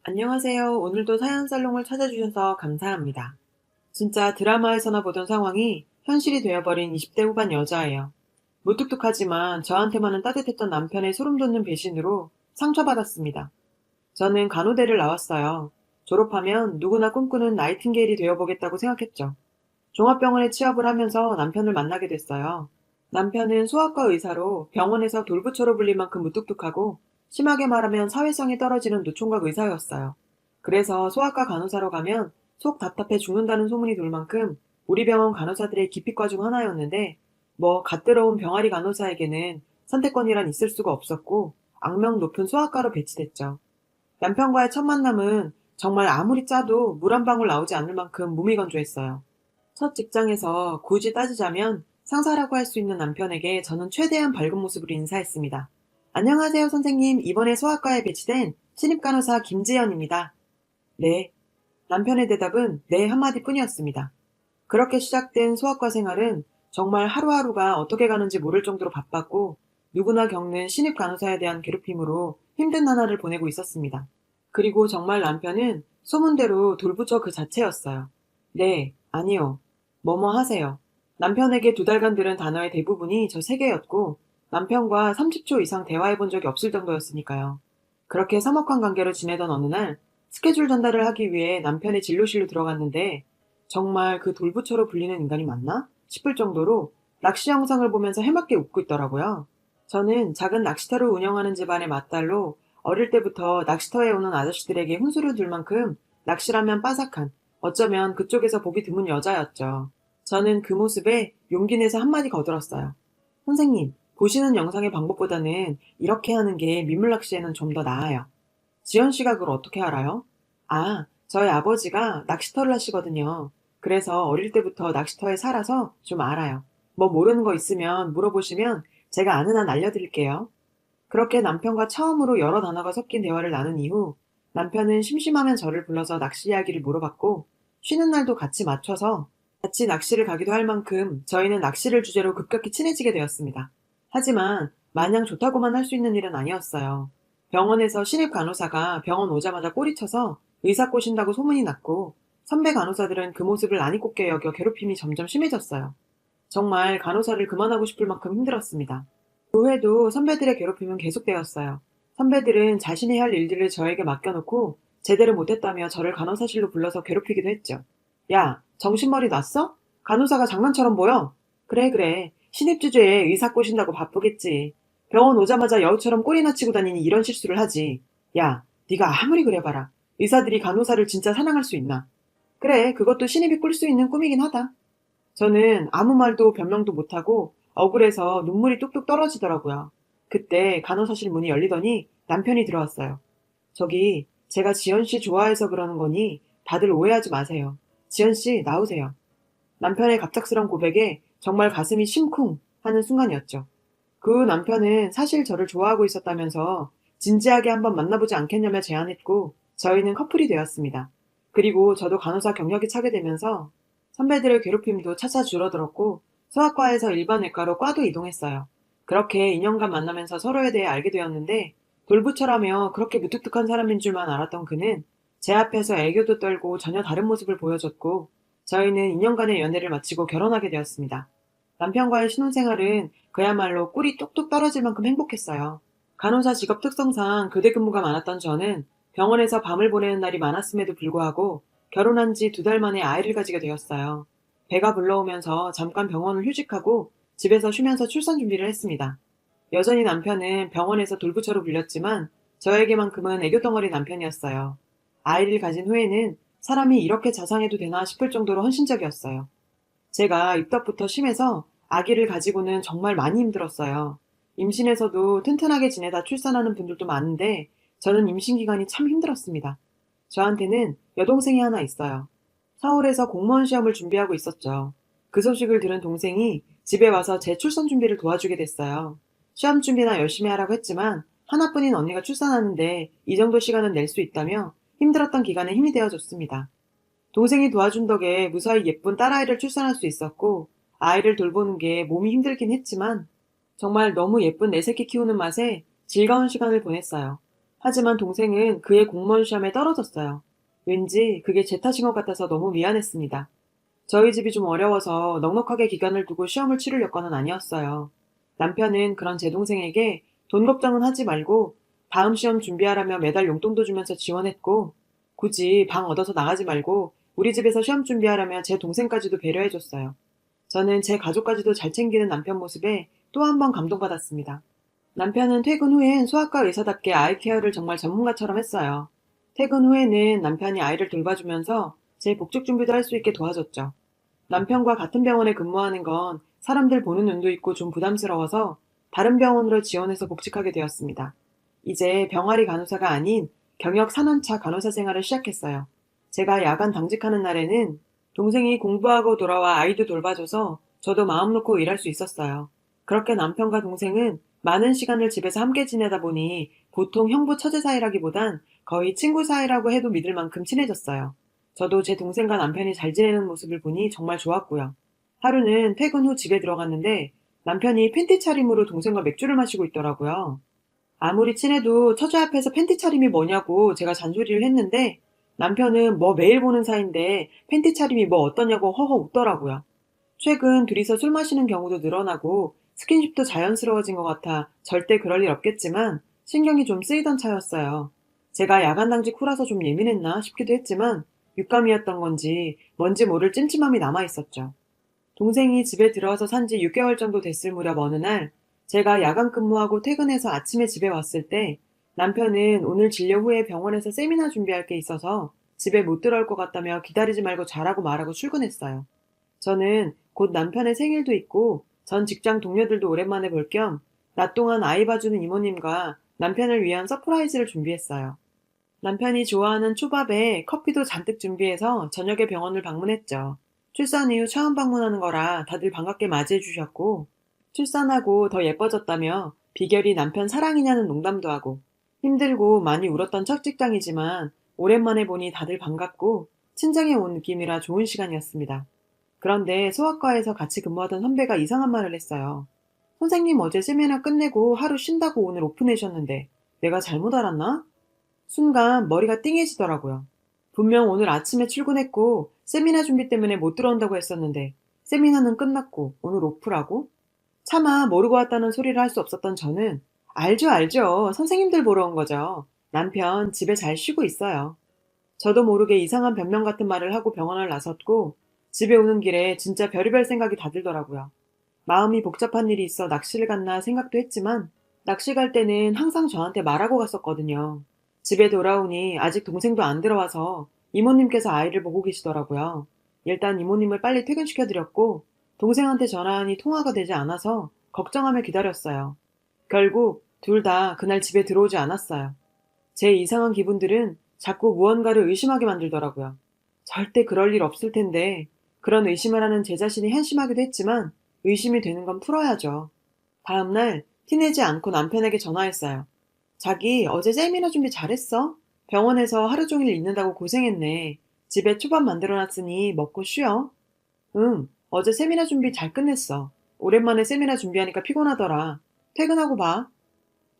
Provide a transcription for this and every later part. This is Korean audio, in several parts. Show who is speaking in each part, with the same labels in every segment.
Speaker 1: 안녕하세요. 오늘도 사연살롱을 찾아주셔서 감사합니다. 진짜 드라마에서나 보던 상황이 현실이 되어버린 20대 후반 여자예요. 무뚝뚝하지만 저한테만은 따뜻했던 남편의 소름 돋는 배신으로 상처받았습니다. 저는 간호대를 나왔어요. 졸업하면 누구나 꿈꾸는 나이팅게일이 되어보겠다고 생각했죠. 종합병원에 취업을 하면서 남편을 만나게 됐어요. 남편은 소아과 의사로 병원에서 돌부처로 불릴 만큼 무뚝뚝하고 심하게 말하면 사회성이 떨어지는 노총각 의사였어요. 그래서 소아과 간호사로 가면 속 답답해 죽는다는 소문이 돌 만큼 우리 병원 간호사들의 기피과 중 하나였는데 갓 들어온 병아리 간호사에게는 선택권이란 있을 수가 없었고 악명 높은 소아과로 배치됐죠. 남편과의 첫 만남은 정말 아무리 짜도 물 한 방울 나오지 않을 만큼 무미건조했어요. 첫 직장에서 굳이 따지자면 상사라고 할 수 있는 남편에게 저는 최대한 밝은 모습으로 인사했습니다. 안녕하세요, 선생님. 이번에 소아과에 배치된 신입간호사 김지연입니다. 네. 남편의 대답은 네 한마디 뿐이었습니다. 그렇게 시작된 소아과 생활은 정말 하루하루가 어떻게 가는지 모를 정도로 바빴고 누구나 겪는 신입 간호사에 대한 괴롭힘으로 힘든 나날을 보내고 있었습니다. 그리고 정말 남편은 소문대로 돌부처 그 자체였어요. 네, 아니요. 뭐뭐 하세요. 남편에게 2달간 들은 단어의 대부분이 저 3개였고 남편과 30초 이상 대화해본 적이 없을 정도였으니까요. 그렇게 서먹한 관계로 지내던 어느 날 스케줄 전달을 하기 위해 남편의 진료실로 들어갔는데 정말 그 돌부처로 불리는 인간이 맞나? 싶을 정도로 낚시 영상을 보면서 해맑게 웃고 있더라고요. 저는 작은 낚시터를 운영하는 집안의 맏딸로 어릴 때부터 낚시터에 오는 아저씨들에게 훈수를 둘 만큼 낚시라면 빠삭한, 어쩌면 그쪽에서 보기 드문 여자였죠. 저는 그 모습에 용기 내서 한마디 거들었어요. 선생님, 보시는 영상의 방법보다는 이렇게 하는 게 민물낚시에는 좀 더 나아요. 지연 씨가 그걸 어떻게 알아요? 아, 저희 아버지가 낚시터를 하시거든요. 그래서 어릴 때부터 낚시터에 살아서 좀 알아요. 뭐 모르는 거 있으면 물어보시면 제가 아는 한 알려드릴게요. 그렇게 남편과 처음으로 여러 단어가 섞인 대화를 나눈 이후 남편은 심심하면 저를 불러서 낚시 이야기를 물어봤고 쉬는 날도 같이 맞춰서 같이 낚시를 가기도 할 만큼 저희는 낚시를 주제로 급격히 친해지게 되었습니다. 하지만 마냥 좋다고만 할 수 있는 일은 아니었어요. 병원에서 신입 간호사가 병원 오자마자 꼬리쳐서 의사 꼬신다고 소문이 났고 선배 간호사들은 그 모습을 난이 꼽게 여겨 괴롭힘이 점점 심해졌어요. 정말 간호사를 그만하고 싶을 만큼 힘들었습니다. 그 후에도 선배들의 괴롭힘은 계속되었어요. 선배들은 자신이 할 일들을 저에게 맡겨놓고 제대로 못했다며 저를 간호사실로 불러서 괴롭히기도 했죠. 야, 정신머리 났어? 간호사가 장난처럼 보여? 그래, 그래. 신입 주제에 의사 꼬신다고 바쁘겠지. 병원 오자마자 여우처럼 꼬리나 치고 다니니 이런 실수를 하지. 야, 네가 아무리 그래봐라. 의사들이 간호사를 진짜 사랑할 수 있나? 그래, 그것도 신입이 꿀 수 있는 꿈이긴 하다. 저는 아무 말도 변명도 못하고 억울해서 눈물이 뚝뚝 떨어지더라고요. 그때 간호사실 문이 열리더니 남편이 들어왔어요. 저기, 제가 지연 씨 좋아해서 그러는 거니 다들 오해하지 마세요. 지연 씨, 나오세요. 남편의 갑작스런 고백에 정말 가슴이 심쿵 하는 순간이었죠. 그 후 남편은 사실 저를 좋아하고 있었다면서 진지하게 한번 만나보지 않겠냐며 제안했고 저희는 커플이 되었습니다. 그리고 저도 간호사 경력이 차게 되면서 선배들의 괴롭힘도 차차 줄어들었고 소아과에서 일반외과로 과도 이동했어요. 그렇게 2년간 만나면서 서로에 대해 알게 되었는데 돌부처라며 그렇게 무뚝뚝한 사람인 줄만 알았던 그는 제 앞에서 애교도 떨고 전혀 다른 모습을 보여줬고 저희는 2년간의 연애를 마치고 결혼하게 되었습니다. 남편과의 신혼생활은 그야말로 꿀이 뚝뚝 떨어질 만큼 행복했어요. 간호사 직업 특성상 교대 근무가 많았던 저는 병원에서 밤을 보내는 날이 많았음에도 불구하고 결혼한 지 2달 만에 아이를 가지게 되었어요. 배가 불러오면서 잠깐 병원을 휴직하고 집에서 쉬면서 출산 준비를 했습니다. 여전히 남편은 병원에서 돌부처로 불렸지만 저에게만큼은 애교덩어리 남편이었어요. 아이를 가진 후에는 사람이 이렇게 자상해도 되나 싶을 정도로 헌신적이었어요. 제가 입덧부터 심해서 아기를 가지고는 정말 많이 힘들었어요. 임신에서도 튼튼하게 지내다 출산하는 분들도 많은데 저는 임신 기간이 참 힘들었습니다. 저한테는 여동생이 하나 있어요. 서울에서 공무원 시험을 준비하고 있었죠. 그 소식을 들은 동생이 집에 와서 제 출산 준비를 도와주게 됐어요. 시험 준비나 열심히 하라고 했지만 하나뿐인 언니가 출산하는데 이 정도 시간은 낼 수 있다며 힘들었던 기간에 힘이 되어줬습니다. 동생이 도와준 덕에 무사히 예쁜 딸아이를 출산할 수 있었고 아이를 돌보는 게 몸이 힘들긴 했지만 정말 너무 예쁜 내 새끼 키우는 맛에 즐거운 시간을 보냈어요. 하지만 동생은 그의 공무원 시험에 떨어졌어요. 왠지 그게 제 탓인 것 같아서 너무 미안했습니다. 저희 집이 좀 어려워서 넉넉하게 기간을 두고 시험을 치를 여건은 아니었어요. 남편은 그런 제 동생에게 돈 걱정은 하지 말고 다음 시험 준비하라며 매달 용돈도 주면서 지원했고, 굳이 방 얻어서 나가지 말고 우리 집에서 시험 준비하라며 제 동생까지도 배려해줬어요. 저는 제 가족까지도 잘 챙기는 남편 모습에 또 한 번 감동받았습니다. 남편은 퇴근 후엔 소아과 의사답게 아이 케어를 정말 전문가처럼 했어요. 퇴근 후에는 남편이 아이를 돌봐주면서 제 복직 준비도 할 수 있게 도와줬죠. 남편과 같은 병원에 근무하는 건 사람들 보는 눈도 있고 좀 부담스러워서 다른 병원으로 지원해서 복직하게 되었습니다. 이제 병아리 간호사가 아닌 경력 4년차 간호사 생활을 시작했어요. 제가 야간 당직하는 날에는 동생이 공부하고 돌아와 아이도 돌봐줘서 저도 마음 놓고 일할 수 있었어요. 그렇게 남편과 동생은 많은 시간을 집에서 함께 지내다 보니 보통 형부 처제 사이라기보단 거의 친구 사이라고 해도 믿을 만큼 친해졌어요. 저도 제 동생과 남편이 잘 지내는 모습을 보니 정말 좋았고요. 하루는 퇴근 후 집에 들어갔는데 남편이 팬티 차림으로 동생과 맥주를 마시고 있더라고요. 아무리 친해도 처제 앞에서 팬티 차림이 뭐냐고 제가 잔소리를 했는데 남편은 뭐 매일 보는 사이인데 팬티 차림이 뭐 어떠냐고 허허 웃더라고요. 최근 둘이서 술 마시는 경우도 늘어나고 스킨십도 자연스러워진 것 같아 절대 그럴 일 없겠지만 신경이 좀 쓰이던 차였어요. 제가 야간 당직 후라서 좀 예민했나 싶기도 했지만 육감이었던 건지 뭔지 모를 찜찜함이 남아 있었죠. 동생이 집에 들어와서 산지 6개월 정도 됐을 무렵 어느 날 제가 야간 근무하고 퇴근해서 아침에 집에 왔을 때 남편은 오늘 진료 후에 병원에서 세미나 준비할 게 있어서 집에 못 들어올 것 같다며 기다리지 말고 자라고 말하고 출근했어요. 저는 곧 남편의 생일도 있고 전 직장 동료들도 오랜만에 볼 겸 낮 동안 아이 봐주는 이모님과 남편을 위한 서프라이즈를 준비했어요. 남편이 좋아하는 초밥에 커피도 잔뜩 준비해서 저녁에 병원을 방문했죠. 출산 이후 처음 방문하는 거라 다들 반갑게 맞이해 주셨고, 출산하고 더 예뻐졌다며 비결이 남편 사랑이냐는 농담도 하고, 힘들고 많이 울었던 첫 직장이지만 오랜만에 보니 다들 반갑고 친정에 온 느낌이라 좋은 시간이었습니다. 그런데 소아과에서 같이 근무하던 선배가 이상한 말을 했어요. 선생님 어제 세미나 끝내고 하루 쉰다고 오늘 오픈하셨는데 내가 잘못 알았나? 순간 머리가 띵해지더라고요. 분명 오늘 아침에 출근했고 세미나 준비 때문에 못 들어온다고 했었는데 세미나는 끝났고 오늘 오프라고? 차마 모르고 왔다는 소리를 할 수 없었던 저는 알죠, 알죠. 선생님들 보러 온 거죠. 남편 집에 잘 쉬고 있어요. 저도 모르게 이상한 변명 같은 말을 하고 병원을 나섰고 집에 오는 길에 진짜 별의별 생각이 다 들더라고요. 마음이 복잡한 일이 있어 낚시를 갔나 생각도 했지만 낚시 갈 때는 항상 저한테 말하고 갔었거든요. 집에 돌아오니 아직 동생도 안 들어와서 이모님께서 아이를 보고 계시더라고요. 일단 이모님을 빨리 퇴근시켜드렸고 동생한테 전화하니 통화가 되지 않아서 걱정하며 기다렸어요. 결국 둘 다 그날 집에 들어오지 않았어요. 제 이상한 기분들은 자꾸 무언가를 의심하게 만들더라고요. 절대 그럴 일 없을 텐데 그런 의심을 하는 제 자신이 한심하기도 했지만 의심이 되는 건 풀어야죠. 다음날 티내지 않고 남편에게 전화했어요. 자기 어제 세미나 준비 잘했어? 병원에서 하루 종일 있는다고 고생했네. 집에 초밥 만들어놨으니 먹고 쉬어. 응, 어제 세미나 준비 잘 끝냈어. 오랜만에 세미나 준비하니까 피곤하더라. 퇴근하고 봐.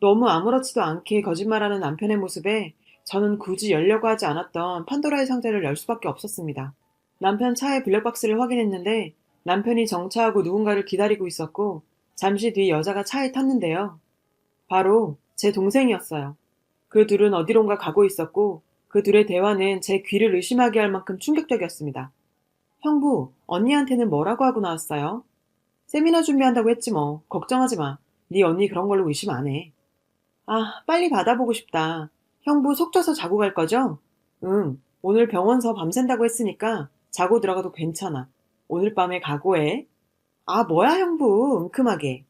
Speaker 1: 너무 아무렇지도 않게 거짓말하는 남편의 모습에 저는 굳이 열려고 하지 않았던 판도라의 상자를 열 수밖에 없었습니다. 남편 차의 블랙박스를 확인했는데 남편이 정차하고 누군가를 기다리고 있었고 잠시 뒤 여자가 차에 탔는데요. 바로 제 동생이었어요. 그 둘은 어디론가 가고 있었고 그 둘의 대화는 제 귀를 의심하게 할 만큼 충격적이었습니다. 형부, 언니한테는 뭐라고 하고 나왔어요? 세미나 준비한다고 했지 뭐. 걱정하지 마. 네 언니 그런 걸로 의심 안 해. 아, 빨리 받아보고 싶다. 형부 속쪄서 자고 갈 거죠? 응, 오늘 병원서 밤샌다고 했으니까 자고 들어가도 괜찮아. 오늘 밤에 각오해. 아, 뭐야, 형부. 은큼하게.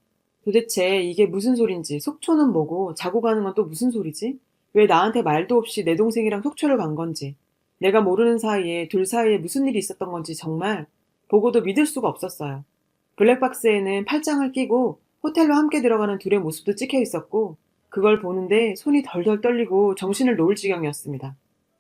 Speaker 1: 도대체 이게 무슨 소린지, 속초는 뭐고, 자고 가는 건 또 무슨 소리지? 왜 나한테 말도 없이 내 동생이랑 속초를 간 건지, 내가 모르는 사이에 둘 사이에 무슨 일이 있었던 건지 정말 보고도 믿을 수가 없었어요. 블랙박스에는 팔짱을 끼고 호텔로 함께 들어가는 둘의 모습도 찍혀 있었고, 그걸 보는데 손이 덜덜 떨리고 정신을 놓을 지경이었습니다.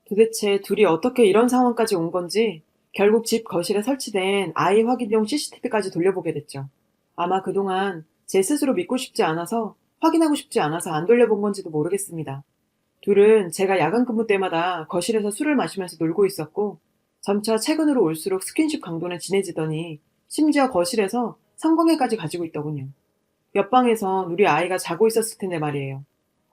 Speaker 1: 도대체 둘이 어떻게 이런 상황까지 온 건지 결국 집 거실에 설치된 아이 확인용 CCTV까지 돌려보게 됐죠. 아마 그동안 제 스스로 믿고 싶지 않아서 확인하고 싶지 않아서 안 돌려본 건지도 모르겠습니다. 둘은 제가 야간 근무 때마다 거실에서 술을 마시면서 놀고 있었고, 점차 최근으로 올수록 스킨십 강도는 진해지더니 심지어 거실에서 성관계까지 가지고 있더군요. 옆방에선 우리 아이가 자고 있었을 텐데 말이에요.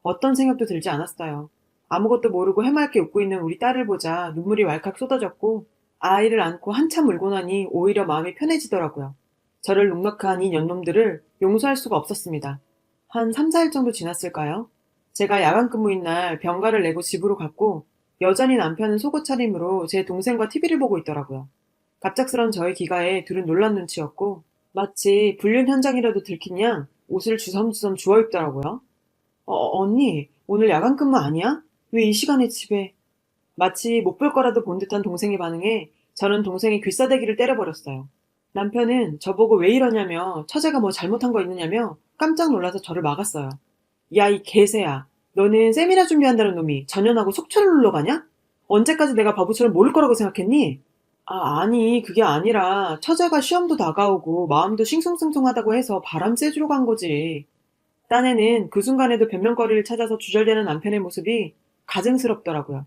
Speaker 1: 어떤 생각도 들지 않았어요. 아무것도 모르고 해맑게 웃고 있는 우리 딸을 보자 눈물이 왈칵 쏟아졌고, 아이를 안고 한참 울고 나니 오히려 마음이 편해지더라고요. 저를 눅눅한 이 년놈들을 용서할 수가 없었습니다. 한 3, 4일 정도 지났을까요? 제가 야간 근무인 날 병가를 내고 집으로 갔고, 여전히 남편은 속옷 차림으로 제 동생과 TV를 보고 있더라고요. 갑작스런 저의 귀가에 둘은 놀란 눈치였고, 마치 불륜 현장이라도 들킨 양 옷을 주섬주섬 주워 입더라고요. 언니, 오늘 야간 근무 아니야? 왜 이 시간에 집에? 마치 못 볼 거라도 본 듯한 동생의 반응에 저는 동생의 귀싸대기를 때려버렸어요. 남편은 저보고 왜 이러냐며, 처제가 뭐 잘못한 거 있느냐며 깜짝 놀라서 저를 막았어요. 야, 이 개새야. 너는 세미나 준비한다는 놈이 전현하고 속초를 놀러 가냐? 언제까지 내가 바보처럼 모를 거라고 생각했니? 아니, 그게 아니라 처제가 시험도 다가오고 마음도 싱숭생숭하다고 해서 바람 쐬주러 간 거지. 딴에는 그 순간에도 변명거리를 찾아서 주절되는 남편의 모습이 가증스럽더라고요.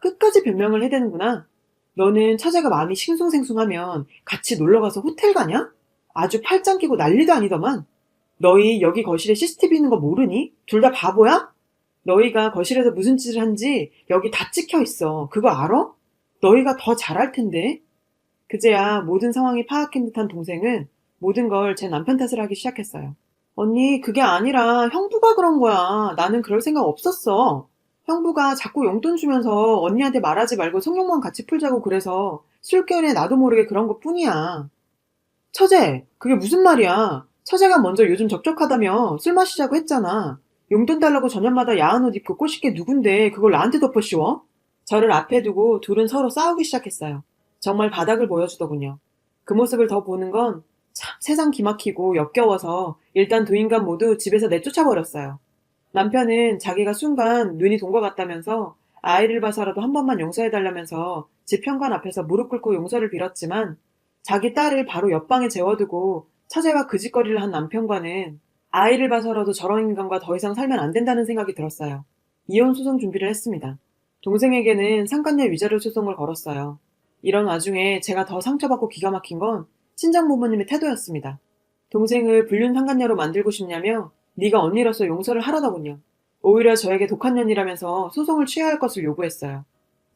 Speaker 1: 끝까지 변명을 해대는구나. 너는 처제가 마음이 싱숭생숭하면 같이 놀러가서 호텔 가냐? 아주 팔짱 끼고 난리도 아니더만. 너희 여기 거실에 CCTV 있는 거 모르니? 둘 다 바보야? 너희가 거실에서 무슨 짓을 한지 여기 다 찍혀 있어. 그거 알아? 너희가 더 잘할 텐데. 그제야 모든 상황이 파악한 듯한 동생은 모든 걸 제 남편 탓을 하기 시작했어요. 언니, 그게 아니라 형부가 그런 거야. 나는 그럴 생각 없었어. 형부가 자꾸 용돈 주면서 언니한테 말하지 말고 성욕만 같이 풀자고 그래서 술결에 나도 모르게 그런 것 뿐이야. 처제, 그게 무슨 말이야. 처제가 먼저 요즘 적적하다며 술 마시자고 했잖아. 용돈 달라고 저녁마다 야한 옷 입고 꼬실 게 누군데 그걸 나한테 덮어 씌워? 저를 앞에 두고 둘은 서로 싸우기 시작했어요. 정말 바닥을 보여주더군요. 그 모습을 더 보는 건 참 세상 기막히고 역겨워서 일단 두 인간 모두 집에서 내쫓아버렸어요. 남편은 자기가 순간 눈이 돈 것 같다면서 아이를 봐서라도 한 번만 용서해달라면서 집 현관 앞에서 무릎 꿇고 용서를 빌었지만, 자기 딸을 바로 옆방에 재워두고 처제와 그 짓거리를 한 남편과는 아이를 봐서라도 저런 인간과 더 이상 살면 안 된다는 생각이 들었어요. 이혼 소송 준비를 했습니다. 동생에게는 상간녀 위자료 소송을 걸었어요. 이런 와중에 제가 더 상처받고 기가 막힌 건 친정 부모님의 태도였습니다. 동생을 불륜 상간녀로 만들고 싶냐며 네가 언니로서 용서를 하라더군요. 오히려 저에게 독한 년이라면서 소송을 취해야 할 것을 요구했어요.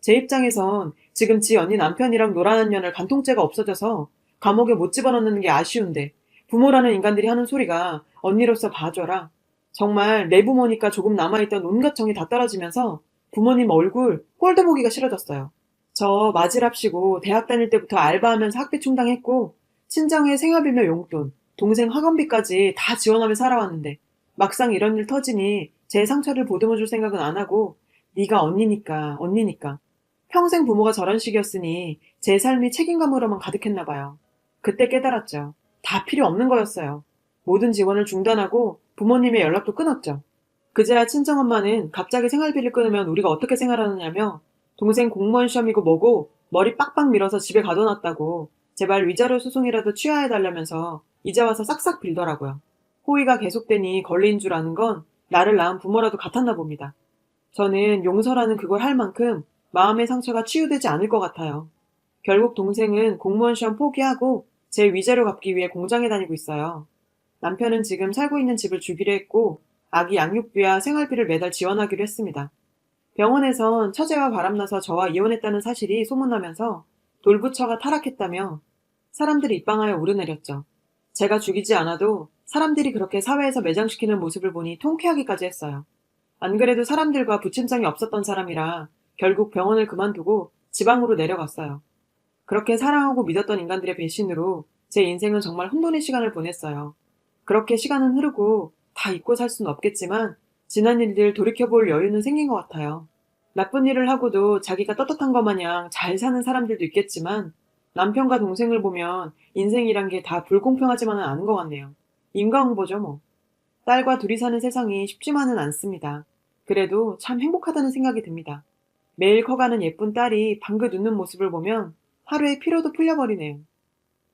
Speaker 1: 제 입장에선 지금 지 언니 남편이랑 노란한 년을 간통죄가 없어져서 감옥에 못 집어넣는 게 아쉬운데, 부모라는 인간들이 하는 소리가 언니로서 봐줘라. 정말 내 부모니까 조금 남아있던 온갖 정이 다 떨어지면서 부모님 얼굴 꼴도 보기가 싫어졌어요. 저 마질합시고 대학 다닐 때부터 알바하면서 학비 충당했고, 친정의 생활비며 용돈, 동생 학원비까지 다 지원하며 살아왔는데 막상 이런 일 터지니 제 상처를 보듬어줄 생각은 안 하고 네가 언니니까 평생 부모가 저런 식이었으니 제 삶이 책임감으로만 가득했나 봐요. 그때 깨달았죠. 다 필요 없는 거였어요. 모든 지원을 중단하고 부모님의 연락도 끊었죠. 그제야 친정엄마는 갑자기 생활비를 끊으면 우리가 어떻게 생활하느냐며 동생 공무원 시험이고 뭐고 머리 빡빡 밀어서 집에 가둬놨다고 제발 위자료 소송이라도 취하해달라면서 이제 와서 싹싹 빌더라고요. 호의가 계속되니 걸린 줄 아는 건 나를 낳은 부모라도 같았나 봅니다. 저는 용서라는 그걸 할 만큼 마음의 상처가 치유되지 않을 것 같아요. 결국 동생은 공무원 시험 포기하고 제 위자료 갚기 위해 공장에 다니고 있어요. 남편은 지금 살고 있는 집을 주기로 했고 아기 양육비와 생활비를 매달 지원하기로 했습니다. 병원에선 처제와 바람나서 저와 이혼했다는 사실이 소문나면서 돌부처가 타락했다며 사람들이 입방하여 우려내렸죠. 제가 죽이지 않아도 사람들이 그렇게 사회에서 매장시키는 모습을 보니 통쾌하기까지 했어요. 안 그래도 사람들과 부침성이 없었던 사람이라 결국 병원을 그만두고 지방으로 내려갔어요. 그렇게 사랑하고 믿었던 인간들의 배신으로 제 인생은 정말 혼돈의 시간을 보냈어요. 그렇게 시간은 흐르고 다 잊고 살 수는 없겠지만 지난 일들 돌이켜볼 여유는 생긴 것 같아요. 나쁜 일을 하고도 자기가 떳떳한 것 마냥 잘 사는 사람들도 있겠지만 남편과 동생을 보면 인생이란 게 다 불공평하지만은 않은 것 같네요. 인과응보죠 뭐. 딸과 둘이 사는 세상이 쉽지만은 않습니다. 그래도 참 행복하다는 생각이 듭니다. 매일 커가는 예쁜 딸이 방긋 웃는 모습을 보면 하루의 피로도 풀려버리네요.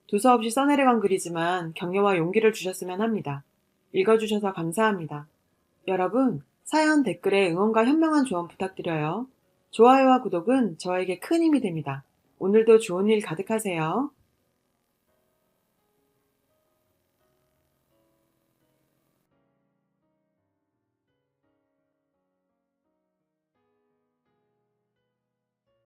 Speaker 1: 두서없이 써내려간 글이지만 격려와 용기를 주셨으면 합니다. 읽어주셔서 감사합니다. 여러분, 사연 댓글에 응원과 현명한 조언 부탁드려요. 좋아요와 구독은 저에게 큰 힘이 됩니다. 오늘도 좋은 일 가득하세요.